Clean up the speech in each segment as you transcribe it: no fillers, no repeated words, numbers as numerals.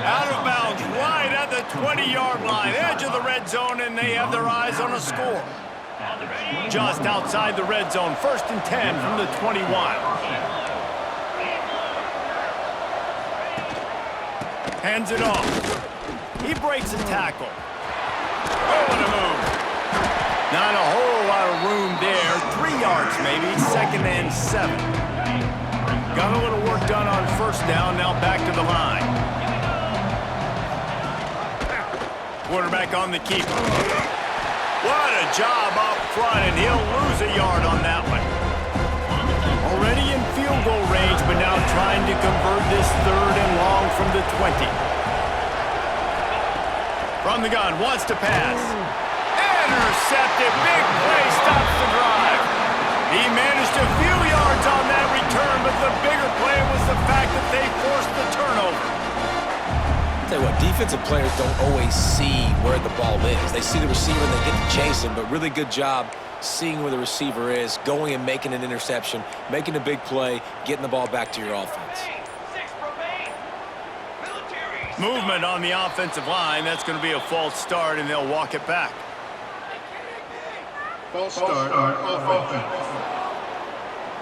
Out of bounds, right at the 20-yard line, edge of the red zone, and they have their eyes on a score. Just outside the red zone, 1st and 10 from the 21. Hands it off. He breaks a tackle. Oh, what a move. Not a whole lot of room there. 3 yards maybe, 2nd and 7. Got a little work done on 1st down, now back to the line. Quarterback on the keeper. What a job up front, and he'll lose a yard on that one. Already in field goal range, but now trying to convert this 3rd and long from the 20. From the gun, wants to pass. Intercepted, big play, stops the drive. He managed a few yards on that return, but the bigger play was the fact that they forced the turnover. Tell you what, defensive players don't always see where the ball is. They see the receiver and they get to chase him, but really good job seeing where the receiver is, going and making an interception, making a big play, getting the ball back to your offense. Movement on the offensive line. That's going to be a false start, and they'll walk it back. False start on offense.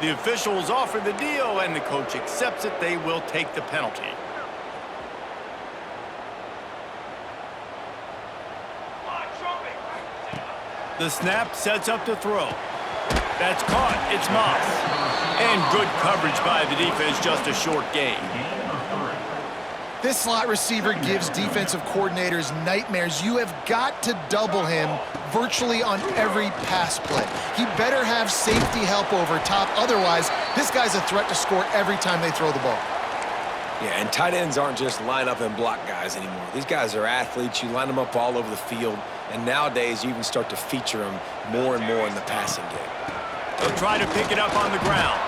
The officials offer the deal, and the coach accepts it. They will take the penalty. The snap sets up to throw. That's caught. It's Moss. And good coverage by the defense, just a short gain. This slot receiver gives defensive coordinators nightmares. You have got to double him virtually on every pass play. He better have safety help over top. Otherwise, this guy's a threat to score every time they throw the ball. Yeah, and tight ends aren't just line up and block guys anymore. These guys are athletes. You line them up all over the field. And nowadays, you even start to feature them more and more in the passing game. They'll try to pick it up on the ground.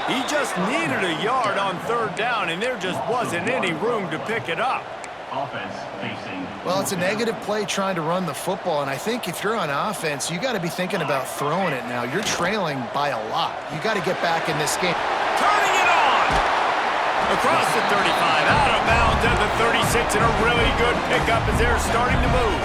He just needed a yard on 3rd down, and there just wasn't any room to pick it up. Offense facing. Well, it's a negative play trying to run the football, and I think if you're on offense, you got to be thinking about throwing it now. You're trailing by a lot. You got to get back in this game. Turning it on! Across the 35, out of bounds at the 36, and a really good pickup as they're starting to move.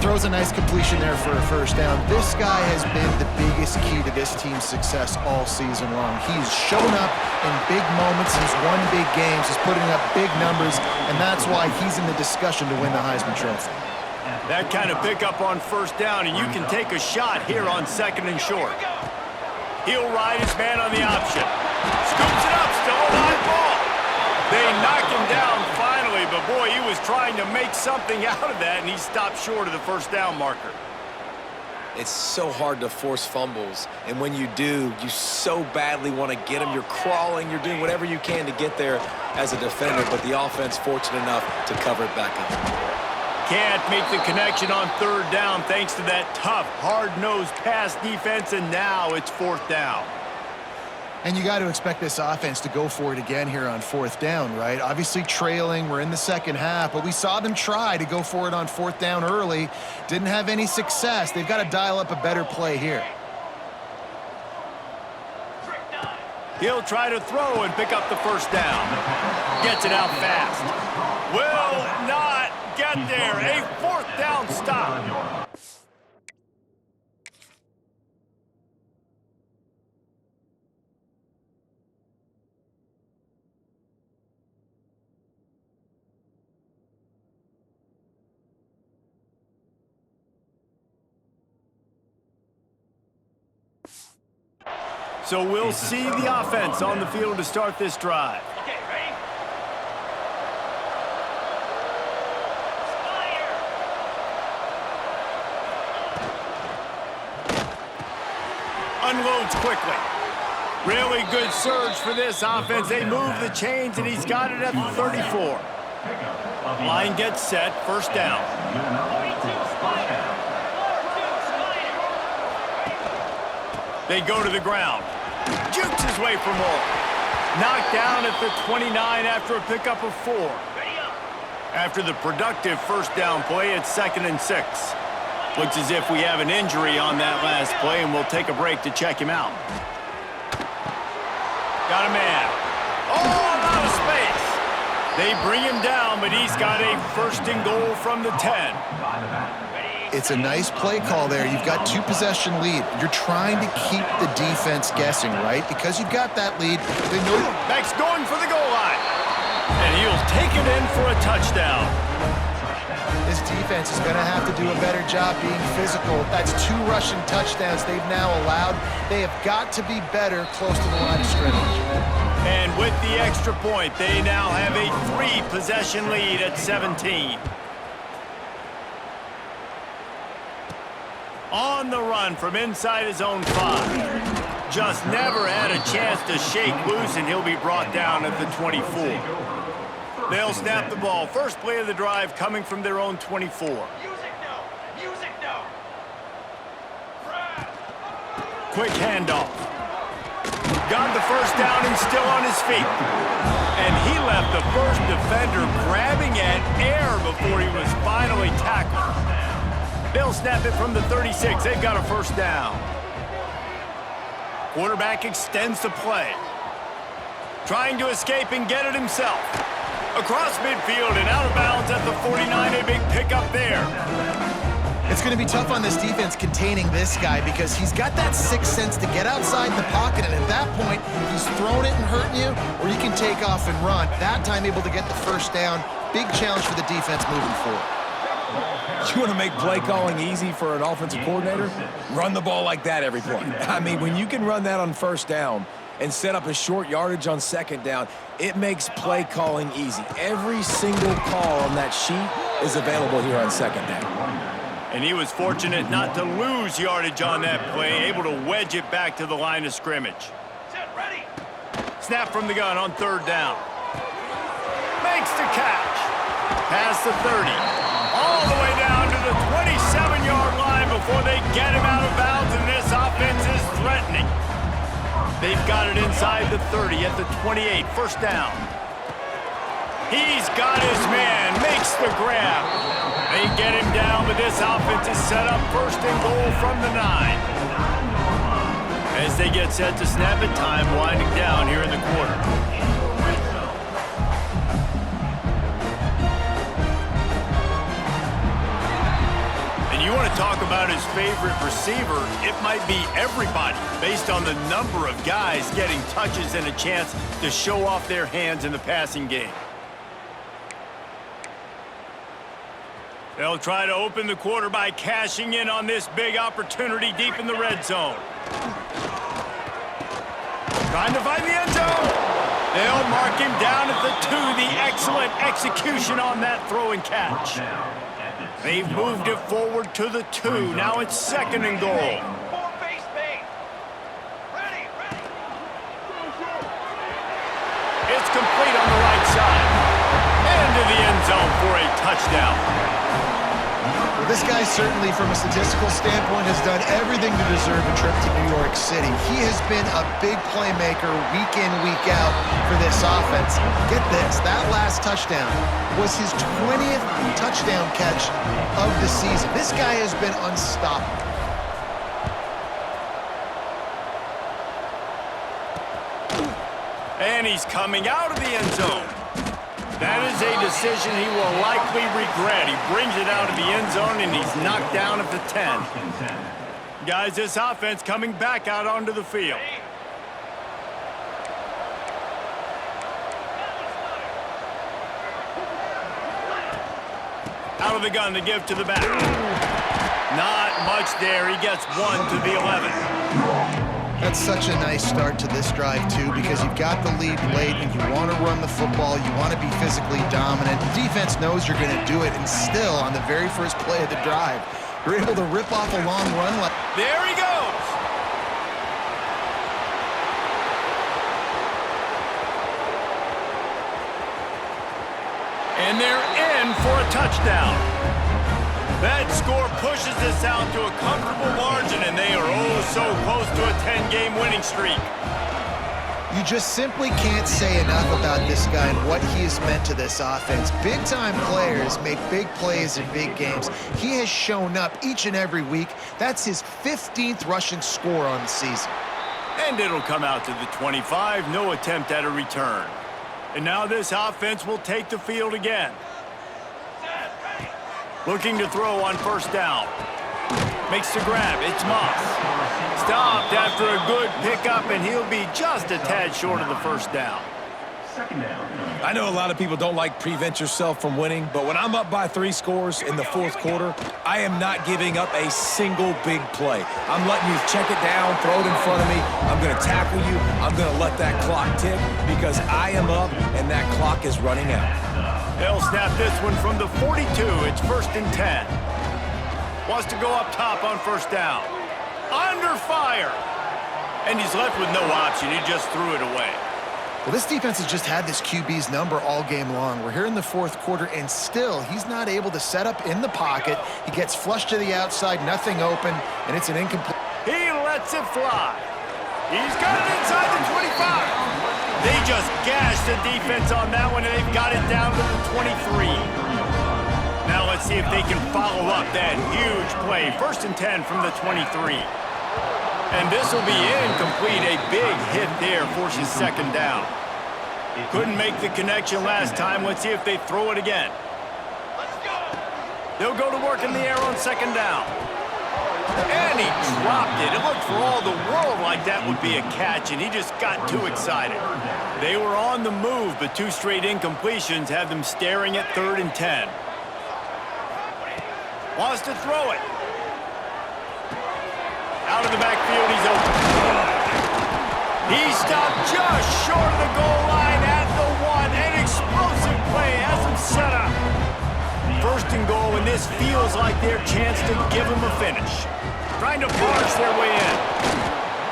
Throws a nice completion there for a 1st down. This guy has been the biggest key to this team's success all season long. He's shown up in big moments. He's won big games. He's putting up big numbers, and that's why he's in the discussion to win the Heisman Trophy. That kind of pickup on 1st down, and you can take a shot here on 2nd and short. He'll ride his man on the option. Scoops it up, still a live ball. They knock him down finally, but boy, he was trying to make something out of that, and he stopped short of the 1st down marker. It's so hard to force fumbles, and when you do, you so badly want to get them. You're crawling, you're doing whatever you can to get there as a defender, but the offense fortunate enough to cover it back up. Can't make the connection on 3rd down thanks to that tough, hard-nosed pass defense, and now it's 4th down. And you got to expect this offense to go for it again here on 4th down, right? Obviously trailing, we're in the 2nd half, but we saw them try to go for it on 4th down early. Didn't have any success. They've got to dial up a better play here. He'll try to throw and pick up the 1st down. Gets it out fast. Will not get there. A 4th down stop. So we'll see the offense on the field to start this drive. Okay, ready? Unloads quickly. Really good surge for this offense. They move the chains, and he's got it at the 34. Line gets set, 1st down. They go to the ground. Jukes his way for more. Knocked down at the 29 after a pickup of 4. After the productive 1st down play, it's 2nd and 6. Looks as if we have an injury on that last play, and we'll take a break to check him out. Got a man. Oh, out of space. They bring him down, but he's got a first and goal from the 10. It's a nice play call there. You've got 2-possession lead. You're trying to keep the defense guessing, right? Because you've got that lead. They know Beck's going for the goal line. And he'll take it in for a touchdown. this defense is going to have to do a better job being physical. That's 2 rushing touchdowns they've now allowed. They have got to be better close to the line of scrimmage. And with the extra point, they now have a 3-possession lead at 17. On the run from inside his own 5. Just never had a chance to shake loose, and he'll be brought down at the 24. They'll snap the ball. First play of the drive coming from their own 24. Quick handoff. Got the first down and still on his feet. And he left the first defender grabbing at air before he was finally tackled. They'll snap it from the 36. They've got a first down. Quarterback extends the play. Trying to escape and get it himself. Across midfield and out of bounds at the 49. A big pickup there. It's going to be tough on this defense containing this guy because he's got that sixth sense to get outside the pocket, and at that point, he's throwing it and hurting you, or you can take off and run. That time able to get the first down. Big challenge for the defense moving forward. You want to make play calling easy for an offensive coordinator? Run the ball like that every play. I mean, when you can run that on first down and set up a short yardage on second down, it makes play calling easy. Every single call on that sheet is available here on second down. And he was fortunate not to lose yardage on that play, able to wedge it back to the line of scrimmage. Snap from the gun on third down. Makes the catch. Past the 30. All the way down to the 27-yard line before they get him out of bounds, and this offense is threatening. They've got it inside the 30 at the 28. First down. He's got his man. Makes the grab. They get him down, but this offense is set up first and goal from the 9. As they get set to snap it, time winding down here in the quarter. You want to talk about his favorite receiver, it might be everybody based on the number of guys getting touches and a chance to show off their hands in the passing game. They'll try to open the quarter by cashing in on this big opportunity deep in the red zone. Trying to find the end zone. They'll mark him down at the 2. The excellent execution on that throw and catch. They've moved it forward to the 2. Now it's second and goal. It's complete on the right side. Into the end zone for a touchdown. Well, this guy certainly, from a statistical standpoint, has done everything to deserve a trip to New York City. He has been a big playmaker week in, week out for this offense. Get this, that last touchdown was his 20th touchdown catch of the season. This guy has been unstoppable. And he's coming out of the end zone. That is a decision he will likely regret. He brings it out of the end zone, and he's knocked down at the 10. Guys, this offense coming back out onto the field. Out of the gun to give to the back. Not much there. He gets 1 to the 11. That's such a nice start to this drive, too, because you've got the lead late and you want to run the football. You want to be physically dominant. The defense knows you're going to do it, and still, on the very first play of the drive, you're able to rip off a long run. There he goes. And they're in for a touchdown. That score pushes this out to a comfortable margin, and they are oh so close to a 10-game winning streak. You just simply can't say enough about this guy and what he has meant to this offense. Big-time players make big plays in big games. He has shown up each and every week. That's his 15th rushing score on the season. And it'll come out to the 25. No attempt at a return. And now this offense will take the field again. Looking to throw on first down. Makes the grab. It's Moss. Stopped after a good pickup, and he'll be just a tad short of the first down. Second down. I know a lot of people don't like prevent yourself from winning, but when I'm up by 3 scores in the fourth quarter, I am not giving up a single big play. I'm letting you check it down, throw it in front of me. I'm going to tackle you. I'm going to let that clock tick because I am up and that clock is running out. They'll snap this one from the 42. It's 1st and 10. Wants to go up top on first down. Under fire. And he's left with no option. He just threw it away. Well, this defense has just had this QB's number all game long. We're here in the fourth quarter, and still he's not able to set up in the pocket. He gets flushed to the outside, nothing open, and it's an incomplete. He lets it fly. He's got it inside the 25. They just gashed the defense on that one, and they've got it down to the 23. Now let's see if they can follow up that huge play. 1st and 10 from the 23. And this will be incomplete. A big hit there forces second down. Couldn't make the connection last time. Let's see if they throw it again. They'll go to work in the air on second down. And he dropped it. It looked for all the world like that would be a catch, and he just got too excited. They were on the move, but 2 straight incompletions have them staring at 3rd and 10. Wants to throw it. Out of the backfield, he's open. He stopped just short of the goal line at the 1. An explosive play has him set up. 1st and goal, and this feels like their chance to give them a finish. Trying to barge their way in.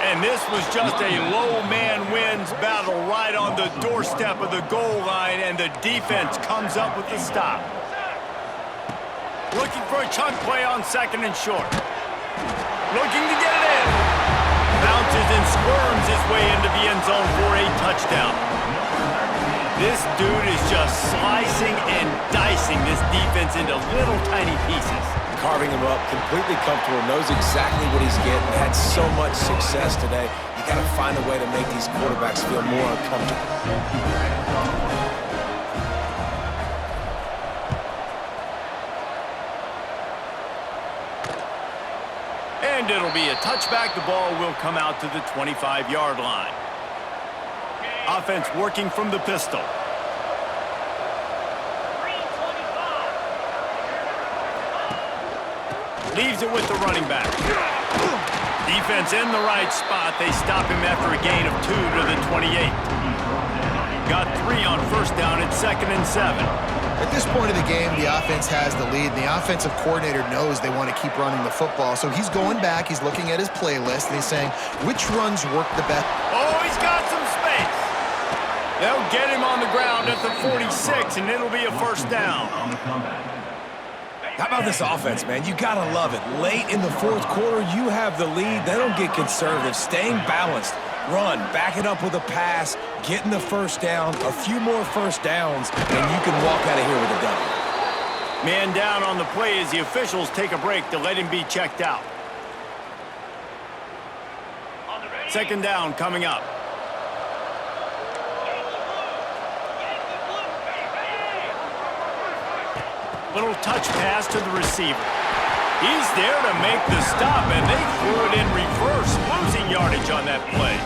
And this was just a low man wins battle right on the doorstep of the goal line, and the defense comes up with the stop. Looking for a chunk play on 2nd and short. Looking to get it in. Bounces and squirms his way into the end zone for a touchdown. This dude is just slicing and dicing this defense into little tiny pieces. Carving him up, completely comfortable, knows exactly what he's getting, had so much success today. You got to find a way to make these quarterbacks feel more uncomfortable. And it'll be a touchback. The ball will come out to the 25-yard line. Offense working from the pistol. Leaves it with the running back. Defense in the right spot. They stop him after a gain of 2 to the 28. Got 3 on first down at 2nd and 7. At this point of the game, the offense has the lead, and the offensive coordinator knows they want to keep running the football. So he's going back, he's looking at his playlist, and he's saying, which runs work the best? Oh, he's got some space. They'll get him on the ground at the 46, and it'll be a first down. How about this offense, man? You got to love it. Late in the fourth quarter, you have the lead. They don't get conservative. Staying balanced. Run, back it up with a pass, getting the first down, a few more first downs, and you can walk out of here with a W. Man down on the play as the officials take a break to let him be checked out. Second down coming up. Little touch pass to the receiver. He's there to make the stop, and they threw it in reverse, losing yardage on that play.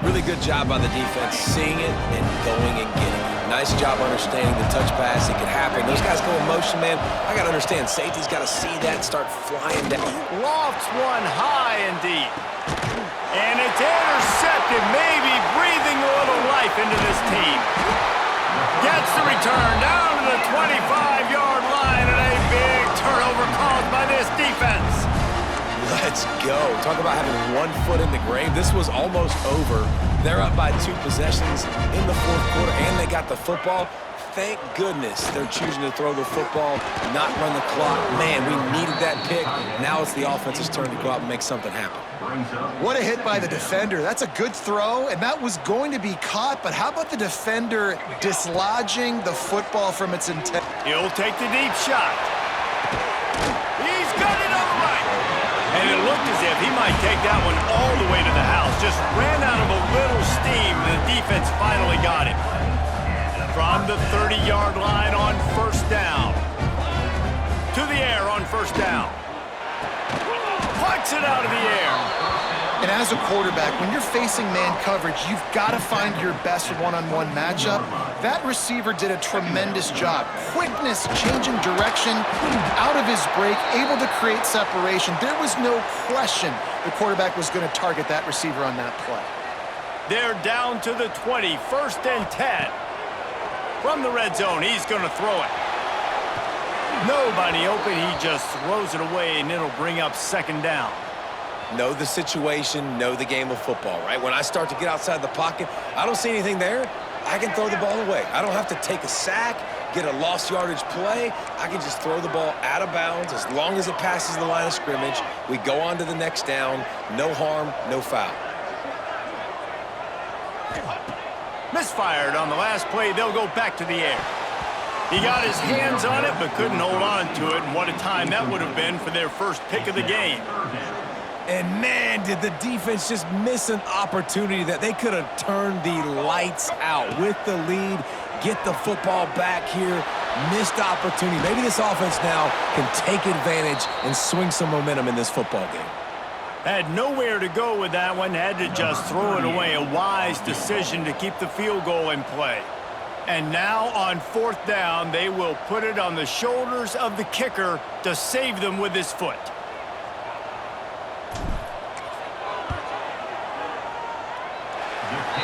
Really good job by the defense, seeing it and going and getting it. Nice job understanding the touch pass. It could happen. Those guys go in motion, man. I got to understand, safety's got to see that and start flying down. Lofts one high and deep. And it's intercepted, maybe breathing a little life into this team. Gets the return down to the 25-yard line, and a big turnover caused by this defense. Let's go. Talk about having 1 foot in the grave. This was almost over. They're up by 2 possessions in the fourth quarter, and they got the football. Thank goodness they're choosing to throw the football, not run the clock. Man, we needed that pick. Now it's the offense's turn to go out and make something happen. What a hit by the defender. That's a good throw, and that was going to be caught, but how about the defender dislodging the football from its intent? He'll take the deep shot. He's got it on the right. And it looked as if he might take that one all the way to the house. Just ran out of a little steam, and the defense finally got him. from the 30-yard line on first down. To the air on first down. Plucks it out of the air. And as a quarterback, when you're facing man coverage, you've got to find your best one-on-one matchup. That receiver did a tremendous job. Quickness, changing direction, out of his break, able to create separation. There was no question the quarterback was going to target that receiver on that play. They're down to the 20, first and 10. From the red zone, he's going to throw it. Nobody open, he just throws it away, and it'll bring up second down. Know the situation, know the game of football, right? When I start to get outside the pocket, I don't see anything there, I can throw the ball away. I don't have to take a sack, get a lost yardage play. I can just throw the ball out of bounds as long as it passes the line of scrimmage. We go on to the next down. No harm, no foul. Misfired on the last play. They'll go back to the air. He got his hands on it but couldn't hold on to it, and what a time that would have been for their first pick of the game. And man, did the defense just miss an opportunity that they could have turned the lights out with the lead, get the football back here, missed opportunity. Maybe this offense now can take advantage and swing some momentum in this football game. Had nowhere to go with that one, had to just throw it away. A wise decision to keep the field goal in play. And now on fourth down, they will put it on the shoulders of the kicker to save them with his foot.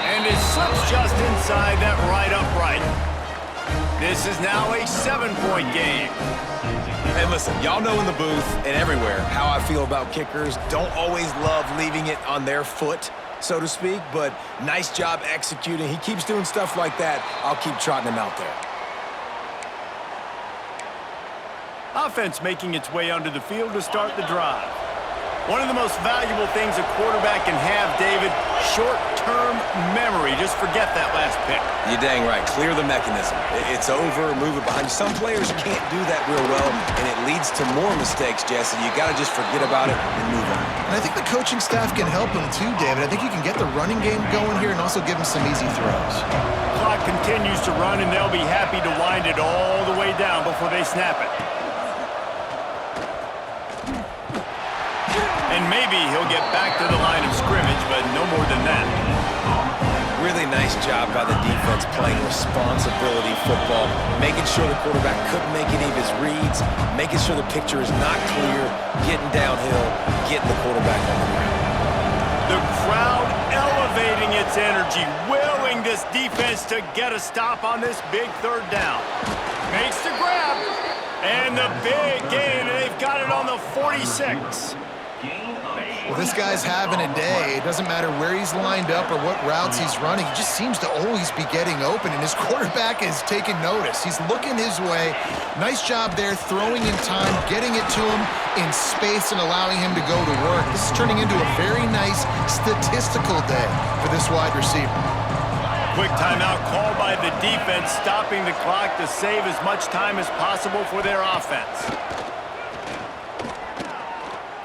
And it slips just inside that right upright. This is now a 7-point game. And listen, y'all know in the booth and everywhere how I feel about kickers. Don't always love leaving it on their foot, so to speak, but nice job executing. He keeps doing stuff like that. I'll keep trotting him out there. Offense making its way onto the field to start the drive. One of the most valuable things a quarterback can have, David, short-term memory. Just forget that last pick. You're dang right. Clear the mechanism. It's over, move it behind you. Some players can't do that real well, and it leads to more mistakes, Jesse. You got to just forget about it and move on. And I think the coaching staff can help him too, David. I think you can get the running game going here and also give him some easy throws. Clock continues to run, and they'll be happy to wind it all the way down before they snap it. And maybe he'll get back to the line of scrimmage, but no more than that. Really nice job by the defense playing responsibility football, making sure the quarterback couldn't make any of his reads, making sure the picture is not clear, getting downhill, getting the quarterback on the ground. The crowd elevating its energy, willing this defense to get a stop on this big third down. Makes the grab, and the big gain, and they've got it on the 46. Well, this guy's having a day. It doesn't matter where he's lined up or what routes he's running. He just seems to always be getting open, and his quarterback is taking notice. He's looking his way. Nice job there, throwing in time, getting it to him in space and allowing him to go to work. This is turning into a very nice statistical day for this wide receiver. Quick timeout called by the defense, stopping the clock to save as much time as possible for their offense.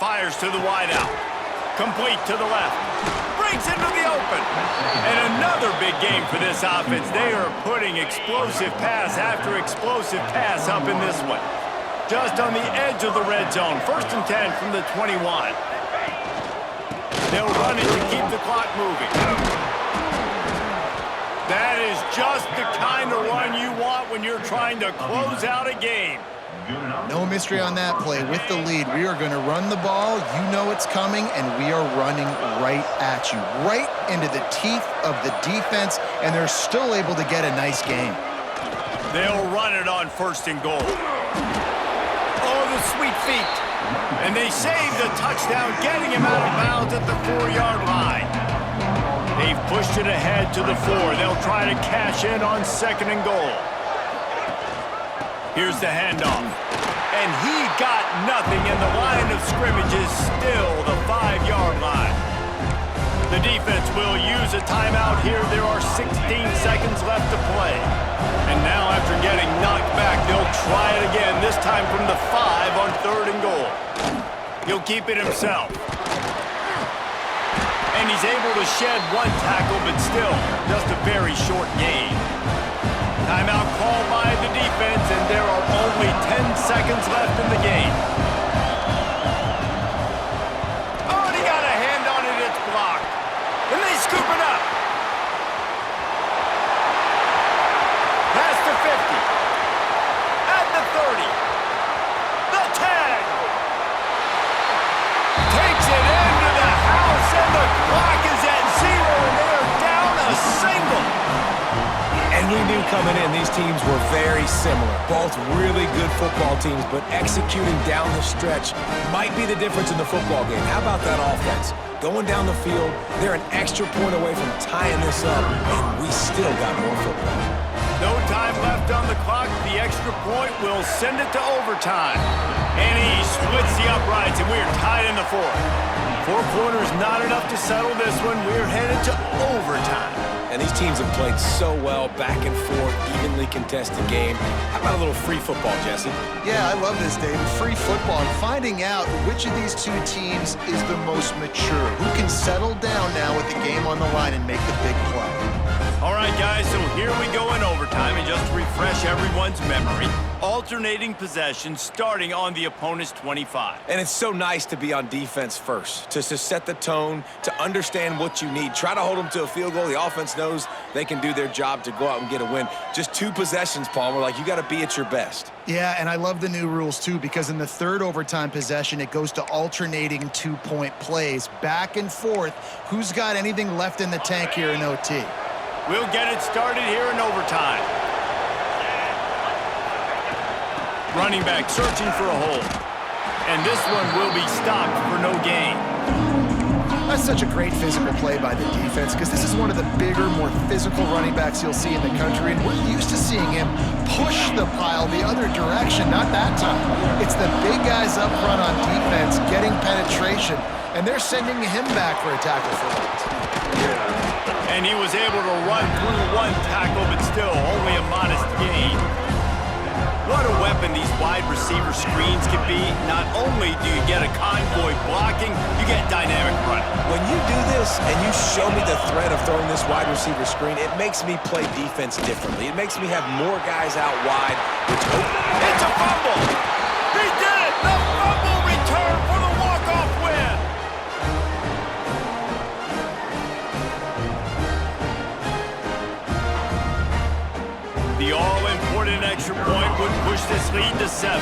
Fires to the wideout. Complete to the left. Breaks into the open. And another big game for this offense. They are putting explosive pass after explosive pass up in this one. Just on the edge of the red zone. First and 10 from the 21. They'll run it to keep the clock moving. That is just the kind of run you want when you're trying to close out a game. No mystery on that play. With the lead, we are going to run the ball. You know it's coming, and we are running right at you, right into the teeth of the defense, and they're still able to get a nice game. They'll run it on first and goal. Oh, the sweet feet. And they save the touchdown, getting him out of bounds at the 4-yard line. They've pushed it ahead to the 4. They'll try to cash in on second and goal. Here's the handoff. And he got nothing, and the line of scrimmage is still the 5-yard line. The defense will use a timeout here. There are 16 seconds left to play. And now after getting knocked back, they'll try it again, this time from the 5 on third and goal. He'll keep it himself. And he's able to shed one tackle, but still just a very short gain. Timeout called by the defense, and there are only 10 seconds left in the game. Oh, and he got a hand on it. It's blocked. And they scoop it up. Past the 50. At the 30. The 10. Takes it into the house, and the clock is at 0, and they are down a single. And we knew coming in these teams were very similar. Both really good football teams, but executing down the stretch might be the difference in the football game. How about that offense? Going down the field, they're an extra point away from tying this up, and we still got more football. No time left on the clock. The extra point will send it to overtime. And he splits the uprights, and we're tied in the fourth. 4 quarters not enough to settle this one. We're headed to overtime. And these teams have played so well, back and forth, evenly contested game. How about a little free football, Jesse? Yeah, I love this, David. Free football. And finding out which of these two teams is the most mature. Who can settle down now with the game on the line and make the big play. All right, guys, so here we go in overtime. And just to refresh everyone's memory, alternating possessions starting on the opponent's 25. And it's so nice to be on defense first, to set the tone, to understand what you need. Try to hold them to a field goal. The offense knows they can do their job to go out and get a win. Just 2 possessions, Palmer. Like, you got to be at your best. Yeah, and I love the new rules, too, because in the third overtime possession, it goes to alternating 2-point plays. Back and forth. Who's got anything left in the tank here in OT? We'll get it started here in overtime. Running back searching for a hole. And this one will be stopped for no gain. That's such a great physical play by the defense because this is one of the bigger, more physical running backs you'll see in the country, and we're used to seeing him push the pile the other direction. Not that time. It's the big guys up front on defense getting penetration, and they're sending him back for a tackle for loss. And he was able to run through 1 tackle, but still only a modest gain. What a weapon these wide receiver screens can be. Not only do you get a convoy blocking, you get dynamic running. When you do this and you show me the threat of throwing this wide receiver screen, it makes me play defense differently. It makes me have more guys out wide, which It's a fumble! He did it! The fumble return for the walk-off win! The all-important extra point would push this lead to 7.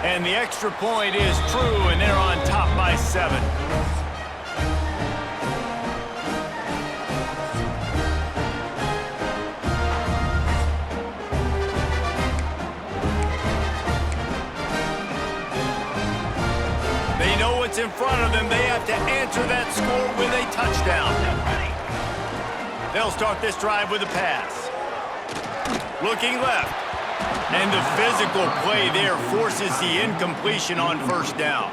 And the extra point is true, and they're on top by 7. They know what's in front of them. They have to answer that score with a touchdown. They'll start this drive with a pass. Looking left. And the physical play there forces the incompletion on first down.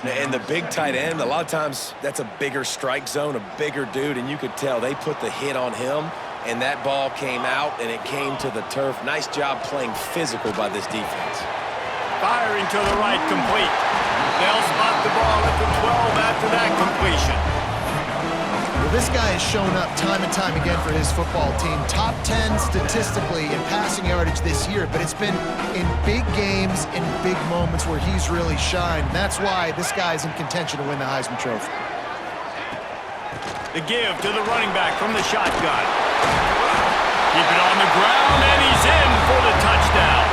And the big tight end, a lot of times that's a bigger strike zone, a bigger dude, and you could tell they put the hit on him, and that ball came out, and it came to the turf. Nice job playing physical by this defense. Firing to the right, complete. They'll spot the ball at the 12 after that completion. Well, this guy has shown up time and time again for his football team. Top 10 statistically in passing yardage this year, but it's been in big games, in big moments where he's really shined. That's why this guy's in contention to win the Heisman Trophy. The give to the running back from the shotgun. Keep it on the ground, and he's in for the touchdown.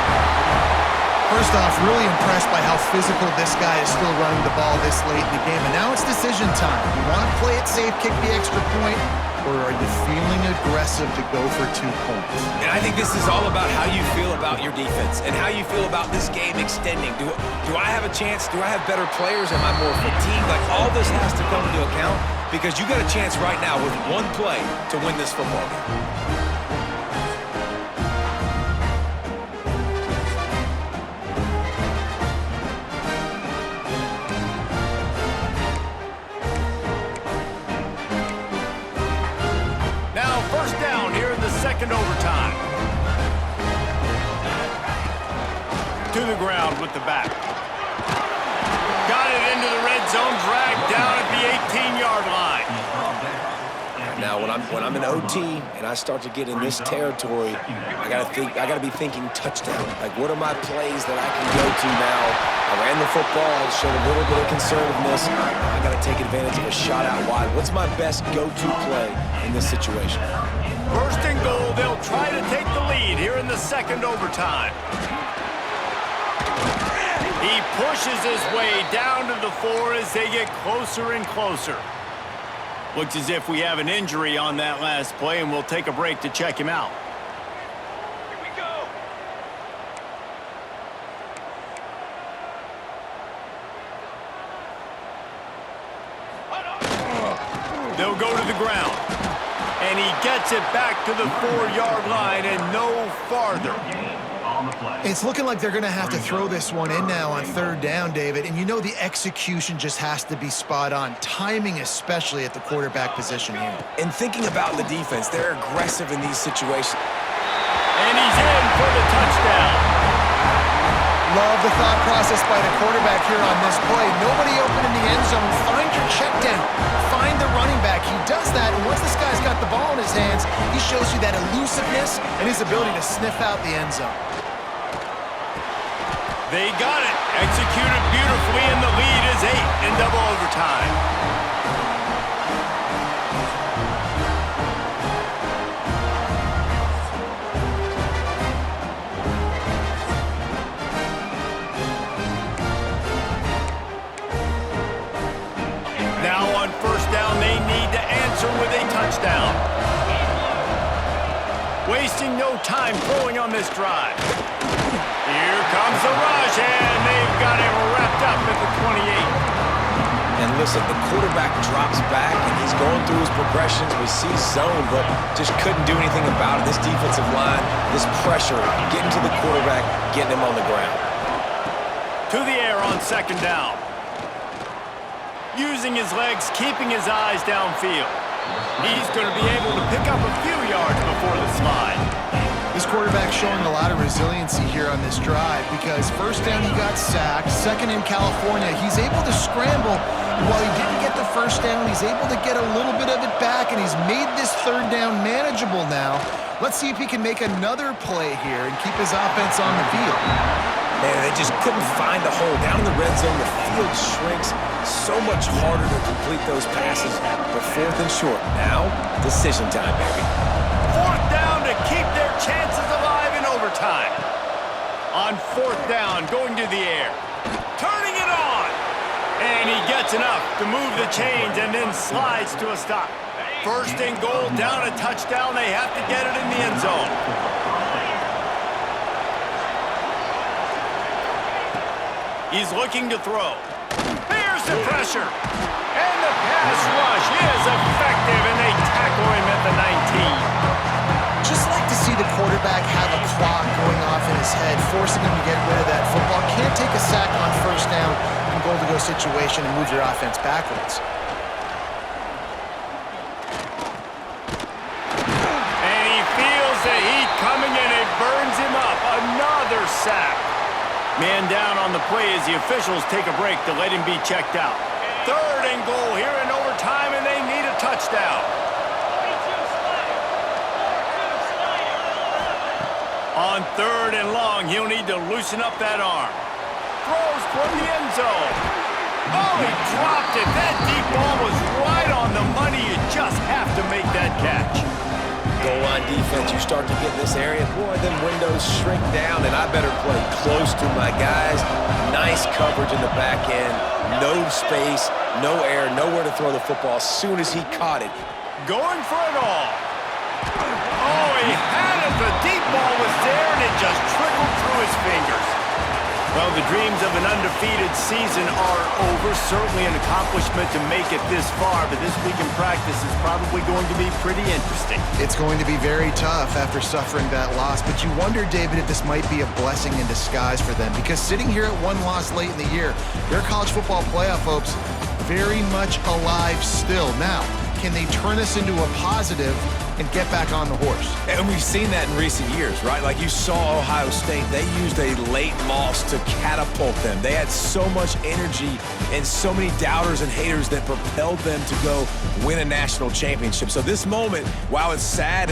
First off, really impressed by how physical this guy is still running the ball this late in the game. And now it's decision time. You want to play it safe, kick the extra point, or are you feeling aggressive to go for 2 points? And I think this is all about how you feel about your defense and how you feel about this game extending. Do I have a chance? Do I have better players? Am I more fatigued? Like, all this has to come into account because you got a chance right now with 1 play to win this football game. Second overtime. To the ground with the back. Got it into the red zone, dragged down at the 18-yard line. Now, when I'm in OT and I start to get in this territory, I gotta be thinking touchdown. Like, what are my plays that I can go to now? I ran the football. I showed a little bit of conservativeness. I gotta take advantage of a shot out wide. What's my best go-to play in this situation? First and goal, they'll try to take the lead here in the second overtime. He pushes his way down to the 4 as they get closer and closer. Looks as if we have an injury on that last play, and we'll take a break to check him out. Here we go. They'll go to the ground. And he gets it back to the 4-yard line and no farther. It's looking like they're going to have to throw this one in now on third down, David. And you know the execution just has to be spot on. Timing especially at the quarterback position here. And thinking about the defense, they're aggressive in these situations. And he's in for the touchdown. Love the thought process by the quarterback here on this play. Nobody open in the end zone. Find your check down. Find the running back. He does that, and once this guy's got the ball in his hands, he shows you that elusiveness and his ability to sniff out the end zone. They got it. Executed beautifully, and the lead is 8 in double overtime. Now on first down, they need to answer with a touchdown. Wasting no time throwing on this drive. Here comes the rush, and they've got him wrapped up at the 28. And listen, the quarterback drops back, and he's going through his progressions. We see zone, but just couldn't do anything about it. This defensive line, this pressure, getting to the quarterback, getting him on the ground. To the air on second down. Using his legs, keeping his eyes downfield. He's going to be able to pick up a few yards before the slide. This quarterback showing a lot of resiliency here on this drive because first down he got sacked, second in California, he's able to scramble. And while he didn't get the first down, he's able to get a little bit of it back, and he's made this third down manageable now. Let's see if he can make another play here and keep his offense on the field. Man, they just couldn't find a hole. Down in the red zone, the field shrinks. So much harder to complete those passes, but fourth and short. Now, decision time, baby. Fourth down to keep their chances alive in overtime. On fourth down, going to the air. Turning it on. And he gets enough to move the chains and then slides to a stop. First and goal, down a touchdown. They have to get it in the end zone. He's looking to throw. Here's the pressure. And the pass rush is effective, and they tackle him at the 19. Just like to see the quarterback have a clock going off in his head, forcing him to get rid of that football. Can't take a sack on first down in goal-to-go situation and move your offense backwards. And he feels the heat coming, and it burns him up. Another sack. Man down on the play as the officials take a break to let him be checked out. Third and goal here in overtime, and they need a touchdown. On third and long, he'll need to loosen up that arm. Throws from the end zone. Oh, he dropped it. That deep ball was right on the money. You just have to make that catch. Goal line defense, you start to get in this area, boy, then windows shrink down, and I better play close to my guys. Nice coverage in the back end. No space, no air, nowhere to throw the football as soon as he caught it. Going for it all. Oh, he had it. The deep ball was there, and it just trickled through his fingers. Well, the dreams of an undefeated season are over. Certainly an accomplishment to make it this far, but this week in practice is probably going to be pretty interesting. It's going to be very tough after suffering that loss, but you wonder, David, if this might be a blessing in disguise for them, because sitting here at one loss late in the year, their college football playoff hopes very much alive still. Now, can they turn this into a positive and get back on the horse. And we've seen that in recent years, right? Like you saw Ohio State, they used a late loss to catapult them. They had so much energy and so many doubters and haters that propelled them to go win a national championship. So this moment, while it's sad,